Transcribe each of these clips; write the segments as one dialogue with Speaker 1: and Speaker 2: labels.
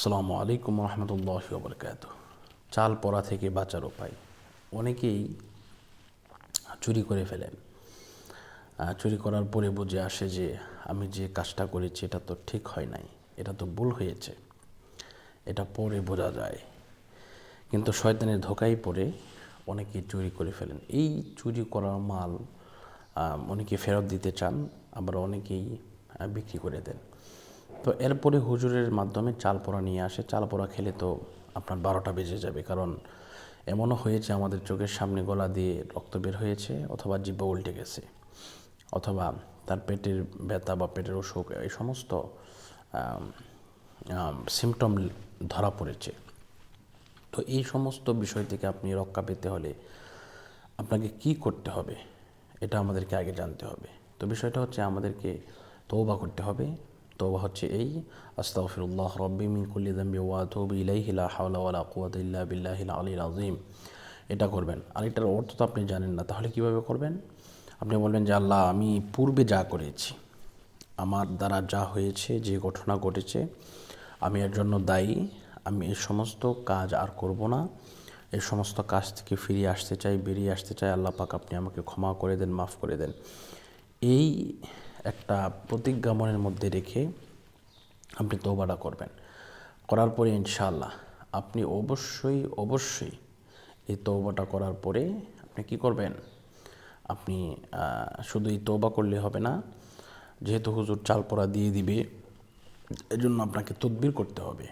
Speaker 1: আসসালামু আলাইকুম রহমতুল্লাহি ওয়া বারাকাতুহু। চাল পড়া থেকে বাঁচার উপায়। অনেকেই চুরি করে ফেলেন। চুরি করার পরে বুঝে আসে যে আমি যে কাজটা করেছি এটা তো ঠিক হয় নাই, এটা তো ভুল হয়েছে, এটা পরে বোঝা যায়। কিন্তু শয়তানের ধোঁকায় পড়ে অনেকেই চুরি করে ফেলেন। এই চুরি করার মাল অনেকে ফেরত দিতে চান, আবার অনেকেই বিক্রি করে দেন। তো এরপরে হুজুরের মাধ্যমে চাল পোড়া নিয়ে আসে। চাল পোড়া খেলে তো আপনার 12টা বেজে যাবে, কারণ এমনও হয়েছে আমাদের চোখের সামনে গলা দিয়ে রক্ত বের হয়েছে, অথবা জিহ্বা উল্টে গেছে, অথবা তার পেটের ব্যথা বা পেটের অসুখ, এই সমস্ত সিমটম ধরা পড়েছে। তো এই সমস্ত বিষয় থেকে আপনি রক্ষা পেতে হলে আপনাকে কি করতে হবে এটা আমাদেরকে আগে জানতে হবে। তো বিষয়টা হচ্ছে আমাদেরকে তওবা করতে হবে। তওবা হচ্ছে এই, আস্তাগফিরুল্লাহ রাব্বি মিন কুল্লি যামবি ওয়া আতুবু ইলাইহি লা হাওলা ওয়ালা কুওয়াতা ইল্লা বিল্লাহিল আলিয়্যিল আযীম। এটা করবেন। আর এটার অর্থ তো আপনি জানেন না, তাহলে কিভাবে করবেন? আপনি বলবেন যে আল্লাহ, আমি পূর্বে যা করেছি, আমার দ্বারা যা হয়েছে, যে ঘটনা ঘটেছে, আমি এর জন্য দায়ী। আমি এই সমস্ত কাজ আর করব না। এই সমস্ত কাজ থেকে ফিরে আসতে চাই, বেরিয়ে আসতে চাই। আল্লাহ পাক আপনি আমাকে ক্ষমা করে দেন, মাফ করে দেন। এই একটা প্রতিজ্ঞা মনের মধ্যে রেখে আপনি তওবাটা করবেন। করার পরে ইনশাআল্লাহ আপনি অবশ্যই এই তওবাটা করার পরে আপনি কি করবেন? আপনি শুধু এই তওবা করলে হবে না, যেহেতু হুজুর চাল পোড়া দিয়ে দিবে, এজন্য আপনাকে তদবির করতে হবে।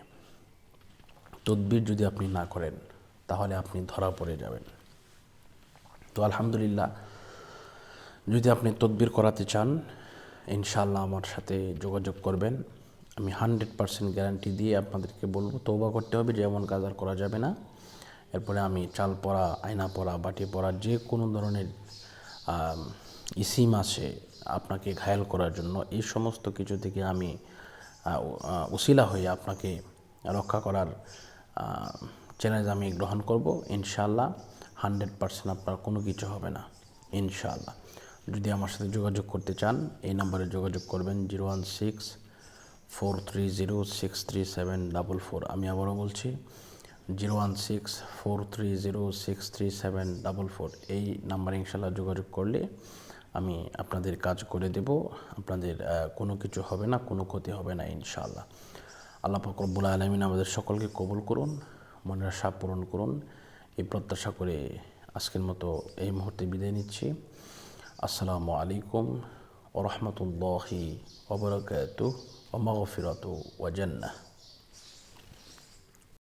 Speaker 1: তদবির যদি আপনি না করেন তাহলে আপনি ধরা পড়ে যাবেন। তো আলহামদুলিল্লাহ, যদি আপনি তদবির করাতে চান, ইনশাআল্লাহ আমার সাথে যোগাযোগ করবেন। আমি 100% গ্যারান্টি দিয়ে আপনাদেরকে বলবো, তওবা করতে হবে, যে এমন কাজ আর করা যাবে না। এরপরে আমি চাল পড়া, আয়না পড়া, বাটি পড়া, যে কোনো ধরনের ইসিম আছে আপনাকে ঘায়েল করার জন্য, এই সমস্ত কিছু থেকে আমি উসিলা হয়ে আপনাকে রক্ষা করার চ্যালেঞ্জ আমি গ্রহণ করব। ইনশাআল্লাহ 100% আপনার কোনো কিছু হবে না ইনশাআল্লাহ। যদি আমার সাথে যোগাযোগ করতে চান, এই নাম্বারে যোগাযোগ করবেন 016-430-63744। আমি আবারও বলছি 016-430-63744। এই নাম্বারে ইনশাআল্লাহ যোগাযোগ করলে আমি আপনাদের কাজ করে দেব। আপনাদের কোনো কিছু হবে না, কোনো ক্ষতি হবে না ইনশাআল্লাহ। আল্লাহ পাক রব্বুল আলামিন আমাদের সকলকে কবুল করুন, মনের আশা পূরণ করুন, এই প্রত্যাশা করে আজকের মতো এই মুহূর্তে বিদায় নিচ্ছি। আসসালামু আলাইকুম ওয়া রাহমাতুল্লাহি ওয়া বারাকাতুহু ওয়া মাগফিরাতুহু ওয়া জান্নাহ।